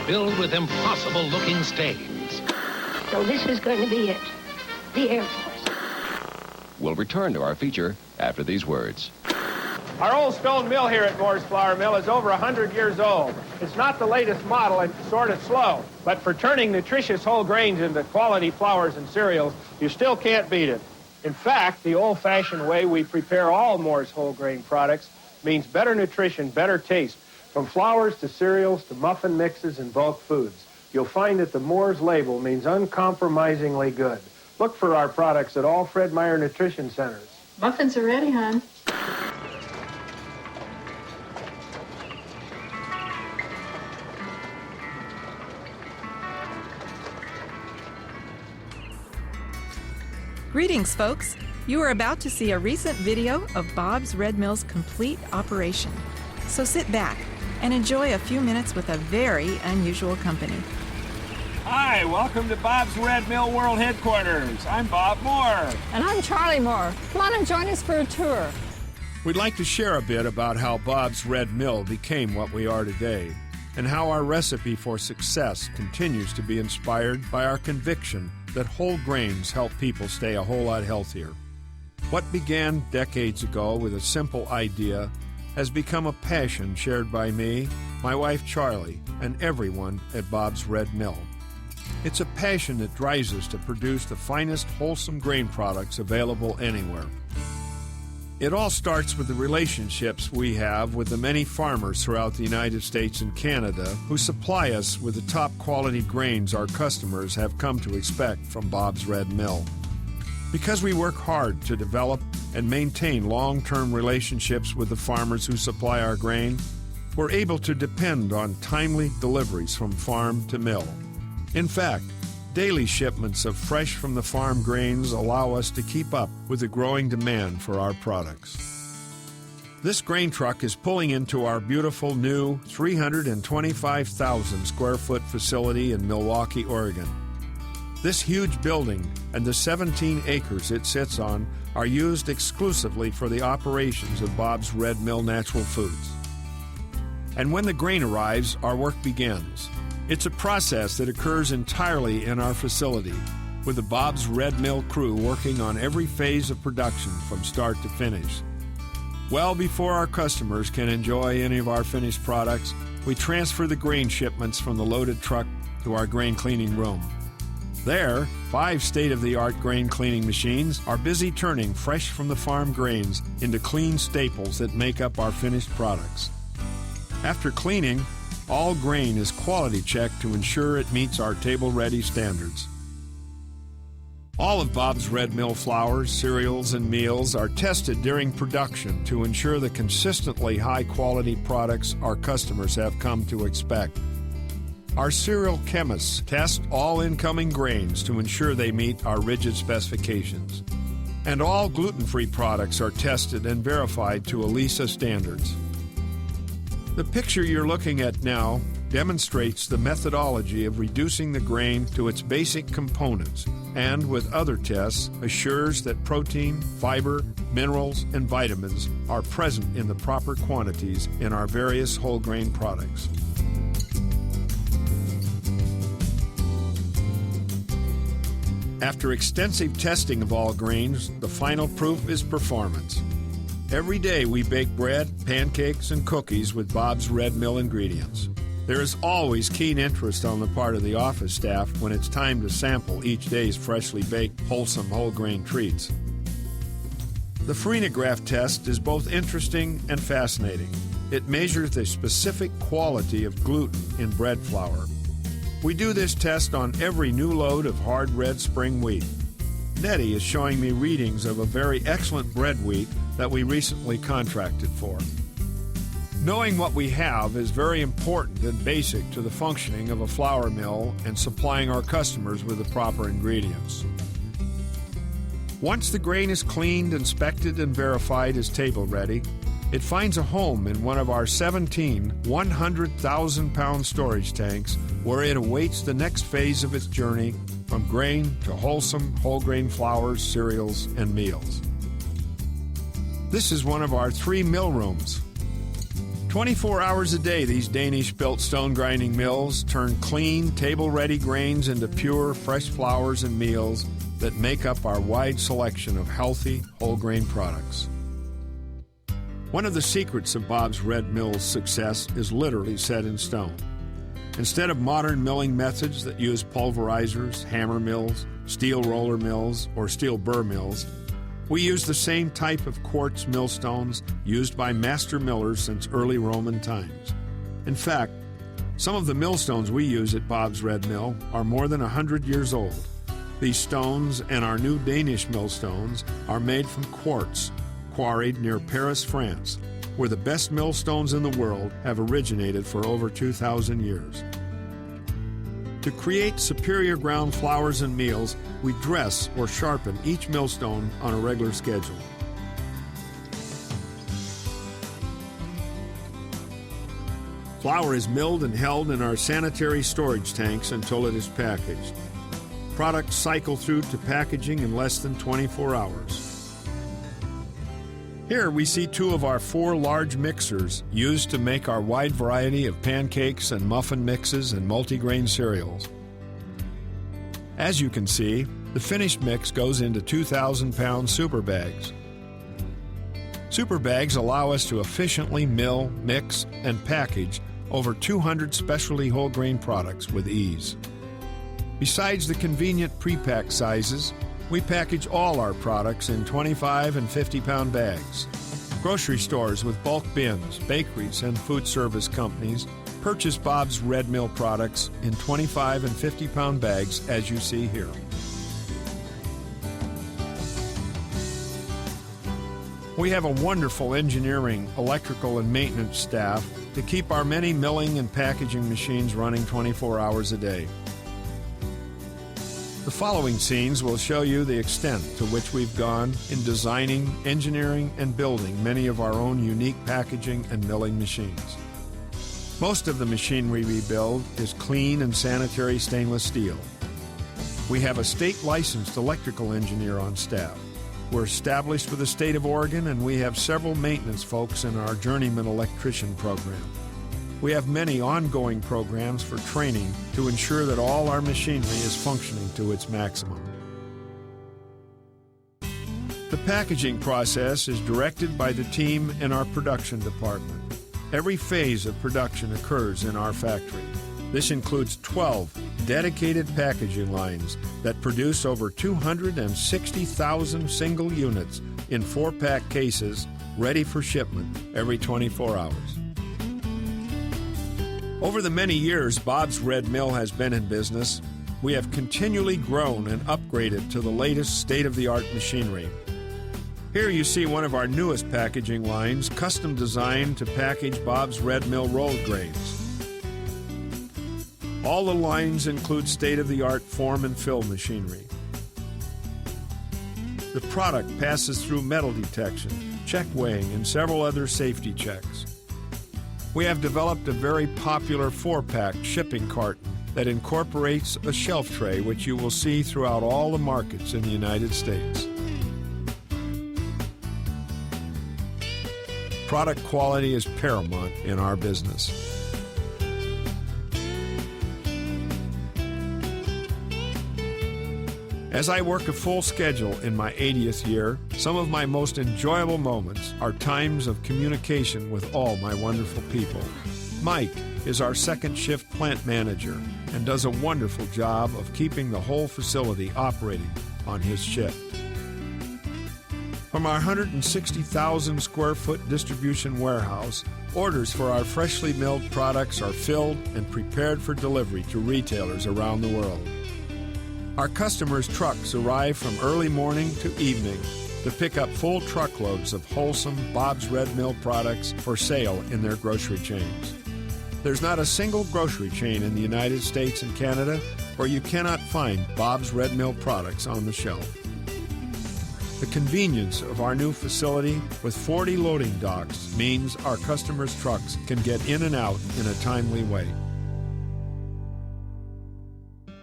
filled with impossible-looking stains. So this is going to be it. The Air Force. We'll return to our feature after these words. Our old stone mill here at Moore's Flour Mill is over 100 years old. It's not the latest model and sort of slow, but for turning nutritious whole grains into quality flours and cereals, you still can't beat it. In fact, the old-fashioned way we prepare all Moore's whole grain products means better nutrition, better taste, from flours to cereals to muffin mixes and bulk foods. You'll find that the Moore's label means uncompromisingly good. Look for our products at all Fred Meyer Nutrition Centers. Muffins are ready, hon. Greetings, folks. You are about to see a recent video of Bob's Red Mill's complete operation. So sit back and enjoy a few minutes with a very unusual company. Hi, welcome to Bob's Red Mill World Headquarters. I'm Bob Moore. And I'm Charlie Moore. Come on and join us for a tour. We'd like to share a bit about how Bob's Red Mill became what we are today, and how our recipe for success continues to be inspired by our conviction that whole grains help people stay a whole lot healthier. What began decades ago with a simple idea has become a passion shared by me, my wife Charlie, and everyone at Bob's Red Mill. It's a passion that drives us to produce the finest wholesome grain products available anywhere. It all starts with the relationships we have with the many farmers throughout the United States and Canada who supply us with the top quality grains our customers have come to expect from Bob's Red Mill. Because we work hard to develop and maintain long-term relationships with the farmers who supply our grain, we're able to depend on timely deliveries from farm to mill. In fact, daily shipments of fresh from the farm grains allow us to keep up with the growing demand for our products. This grain truck is pulling into our beautiful new 325,000 square foot facility in Milwaukee, Oregon. This huge building and the 17 acres it sits on are used exclusively for the operations of Bob's Red Mill Natural Foods. And when the grain arrives, our work begins. It's a process that occurs entirely in our facility, with the Bob's Red Mill crew working on every phase of production from start to finish. Well before our customers can enjoy any of our finished products, we transfer the grain shipments from the loaded truck to our grain cleaning room. There, 5 state-of-the-art grain cleaning machines are busy turning fresh from the farm grains into clean staples that make up our finished products. After cleaning, all grain is quality checked to ensure it meets our table-ready standards. All of Bob's Red Mill flours, cereals, and meals are tested during production to ensure the consistently high-quality products our customers have come to expect. Our cereal chemists test all incoming grains to ensure they meet our rigid specifications. And all gluten-free products are tested and verified to ELISA standards. The picture you're looking at now demonstrates the methodology of reducing the grain to its basic components, and with other tests assures that protein, fiber, minerals, and vitamins are present in the proper quantities in our various whole grain products. After extensive testing of all grains, the final proof is performance. Every day we bake bread, pancakes, and cookies with Bob's Red Mill ingredients. There is always keen interest on the part of the office staff when it's time to sample each day's freshly baked, wholesome whole grain treats. The Farinograph test is both interesting and fascinating. It measures the specific quality of gluten in bread flour. We do this test on every new load of hard red spring wheat. Nettie is showing me readings of a very excellent bread wheat that we recently contracted for. Knowing what we have is very important and basic to the functioning of a flour mill and supplying our customers with the proper ingredients. Once the grain is cleaned, inspected, and verified as table ready, it finds a home in one of our 17 100,000-pound storage tanks where it awaits the next phase of its journey from grain to wholesome whole grain flours, cereals, and meals. This is one of our 3 mill rooms. 24 hours a day, these Danish-built stone grinding mills turn clean, table-ready grains into pure, fresh flours and meals that make up our wide selection of healthy, whole-grain products. One of the secrets of Bob's Red Mill's success is literally set in stone. Instead of modern milling methods that use pulverizers, hammer mills, steel roller mills, or steel burr mills, we use the same type of quartz millstones used by master millers since early Roman times. In fact, some of the millstones we use at Bob's Red Mill are more than 100 years old. These stones and our new Danish millstones are made from quartz, quarried near Paris, France, where the best millstones in the world have originated for over 2,000 years. To create superior ground flours and meals, we dress or sharpen each millstone on a regular schedule. Flour is milled and held in our sanitary storage tanks until it is packaged. Products cycle through to packaging in less than 24 hours. Here we see two of our 4 large mixers used to make our wide variety of pancakes and muffin mixes and multigrain cereals. As you can see, the finished mix goes into 2,000-pound super bags. Super bags allow us to efficiently mill, mix, and package over 200 specialty whole grain products with ease. Besides the convenient pre-pack sizes, we package all our products in 25 and 50-pound bags. Grocery stores with bulk bins, bakeries, and food service companies purchase Bob's Red Mill products in 25 and 50-pound bags, as you see here. We have a wonderful engineering, electrical, and maintenance staff to keep our many milling and packaging machines running 24 hours a day. The following scenes will show you the extent to which we've gone in designing, engineering, and building many of our own unique packaging and milling machines. Most of the machinery we build is clean and sanitary stainless steel. We have a state-licensed electrical engineer on staff. We're established with the state of Oregon, and we have several maintenance folks in our journeyman electrician program. We have many ongoing programs for training to ensure that all our machinery is functioning to its maximum. The packaging process is directed by the team in our production department. Every phase of production occurs in our factory. This includes 12 dedicated packaging lines that produce over 260,000 single units in 4-pack cases ready for shipment every 24 hours. Over the many years Bob's Red Mill has been in business, we have continually grown and upgraded to the latest state-of-the-art machinery. Here you see one of our newest packaging lines, custom designed to package Bob's Red Mill rolled grains. All the lines include state-of-the-art form and fill machinery. The product passes through metal detection, check weighing, and several other safety checks. We have developed a very popular 4-pack shipping carton that incorporates a shelf tray, which you will see throughout all the markets in the United States. Product quality is paramount in our business. As I work a full schedule in my 80th year, some of my most enjoyable moments are times of communication with all my wonderful people. Mike is our second shift plant manager and does a wonderful job of keeping the whole facility operating on his shift. From our 160,000 square foot distribution warehouse, orders for our freshly milled products are filled and prepared for delivery to retailers around the world. Our customers' trucks arrive from early morning to evening to pick up full truckloads of wholesome Bob's Red Mill products for sale in their grocery chains. There's not a single grocery chain in the United States and Canada where you cannot find Bob's Red Mill products on the shelf. The convenience of our new facility with 40 loading docks means our customers' trucks can get in and out in a timely way.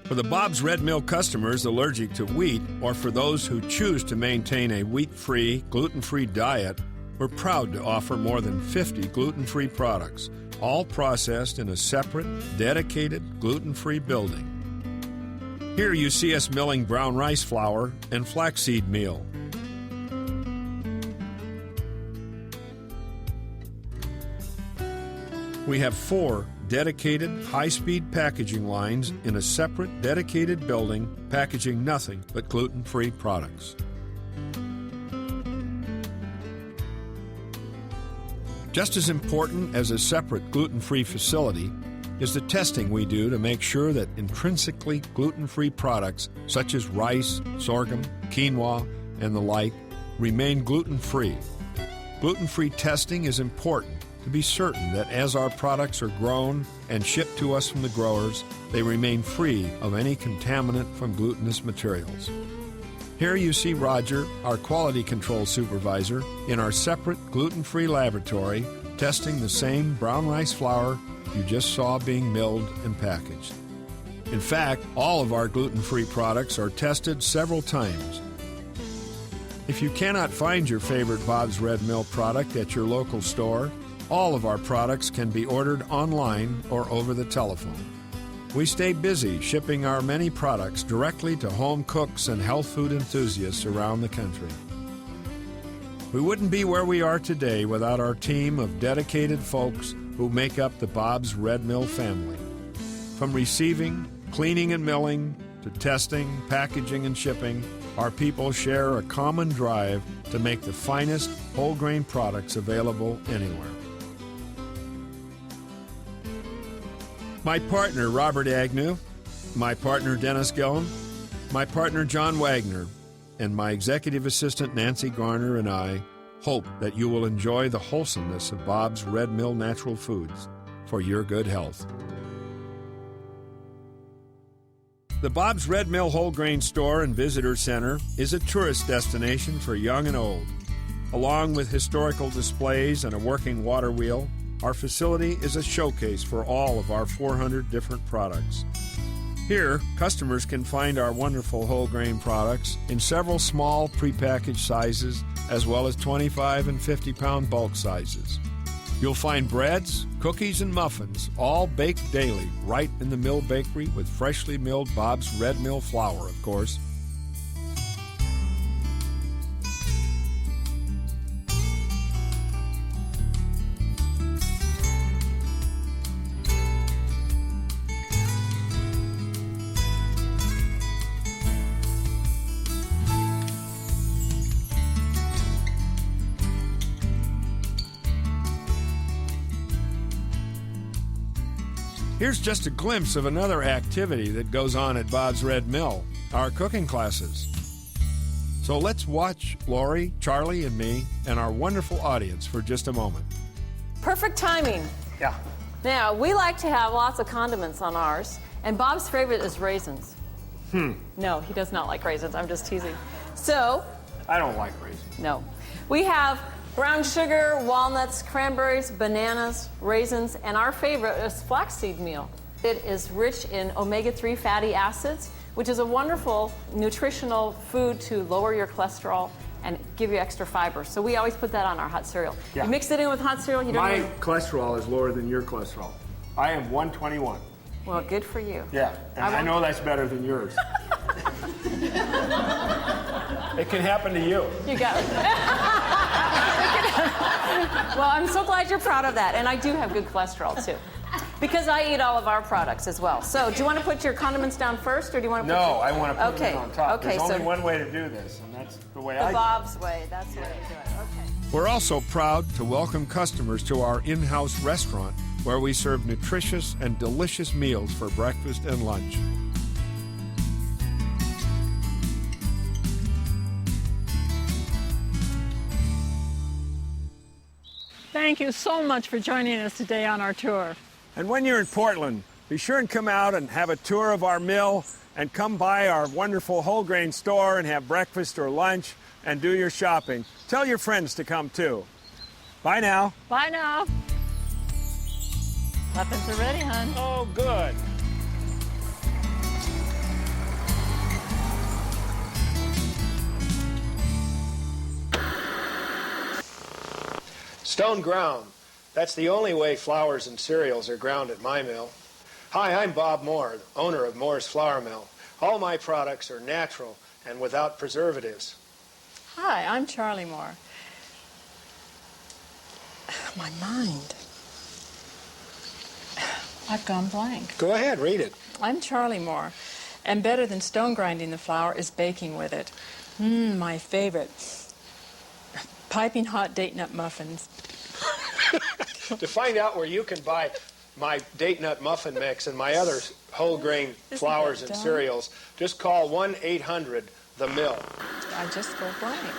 For the Bob's Red Mill customers allergic to wheat, or for those who choose to maintain a wheat-free, gluten-free diet, We're proud to offer more than 50 gluten-free products, all processed in a separate, dedicated, gluten-free building. Here you see us milling brown rice flour and flaxseed meal. We have 4 dedicated high-speed packaging lines in a separate, dedicated building, packaging nothing but gluten-free products. Just as important as a separate gluten-free facility is the testing we do to make sure that intrinsically gluten-free products such as rice, sorghum, quinoa, and the like remain gluten-free. Gluten-free testing is important to be certain that as our products are grown and shipped to us from the growers, they remain free of any contaminant from glutinous materials. Here you see Roger, our quality control supervisor, in our separate gluten-free laboratory testing the same brown rice flour you just saw being milled and packaged. In fact, all of our gluten-free products are tested several times. If you cannot find your favorite Bob's Red Mill product at your local store, all of our products can be ordered online or over the telephone. We stay busy shipping our many products directly to home cooks and health food enthusiasts around the country. We wouldn't be where we are today without our team of dedicated folks who make up the Bob's Red Mill family. From receiving, cleaning and milling, to testing, packaging and shipping, our people share a common drive to make the finest whole grain products available anywhere. My partner, Robert Agnew, my partner, Dennis Gillen, my partner, John Wagner, and my executive assistant, Nancy Garner, and I hope that you will enjoy the wholesomeness of Bob's Red Mill Natural Foods for your good health. The Bob's Red Mill Whole Grain Store and Visitor Center is a tourist destination for young and old. Along with historical displays and a working water wheel, our facility is a showcase for all of our 400 different products. Here, customers can find our wonderful whole grain products in several small prepackaged sizes as well as 25 and 50-pound bulk sizes. You'll find breads, cookies, and muffins, all baked daily right in the mill bakery with freshly milled Bob's Red Mill flour, of course. Here's just a glimpse of another activity that goes on at Bob's Red Mill, our cooking classes. So let's watch Lori, Charlie, and me and our wonderful audience for just a moment. Perfect timing. Yeah. Now, we like to have lots of condiments on ours, and Bob's favorite is raisins. No, he does not like raisins. I'm just teasing. So, I don't like raisins. no. We have brown sugar, walnuts, cranberries, bananas, raisins, and our favorite is flaxseed meal. It is rich in omega-3 fatty acids, which is a wonderful nutritional food to lower your cholesterol and give you extra fiber. So we always put that on our hot cereal. Yeah. You mix it in with hot cereal, you don't My even... cholesterol is lower than your cholesterol. I am 121. Well, good for you. Yeah, and I know that's better than yours. It can happen to you. You got it. Well, I'm so glad you're proud of that. And I do have good cholesterol, too. Because I eat all of our products as well. So, do you want to put your condiments down first, or do you want to put I want to put Okay. them on top. Okay, There's only so one way to do this, and that's the way I the do it. Bob's way. That's the way to do it. Okay. We're also proud to welcome customers to our in-house restaurant where we serve nutritious and delicious meals for breakfast and lunch. Thank you so much for joining us today on our tour. And when you're in Portland, be sure and come out and have a tour of our mill and come by our wonderful whole grain store and have breakfast or lunch and do your shopping. Tell your friends to come too. Bye now. Bye now. Muffins are ready, hon. Oh, good. Stone ground. That's the only way flours and cereals are ground at my mill. Hi, I'm Bob Moore, owner of Moore's Flour Mill. All my products are natural and without preservatives. Hi, I'm Charlie Moore. My mind. I've gone blank. Go ahead, read it. I'm Charlie Moore, and better than stone grinding the flour is baking with it. My favorite. Piping hot date nut muffins. To find out where you can buy my date nut muffin mix and my other whole grain flours and cereals, just call 1-800-THE-MILL. I just go blank.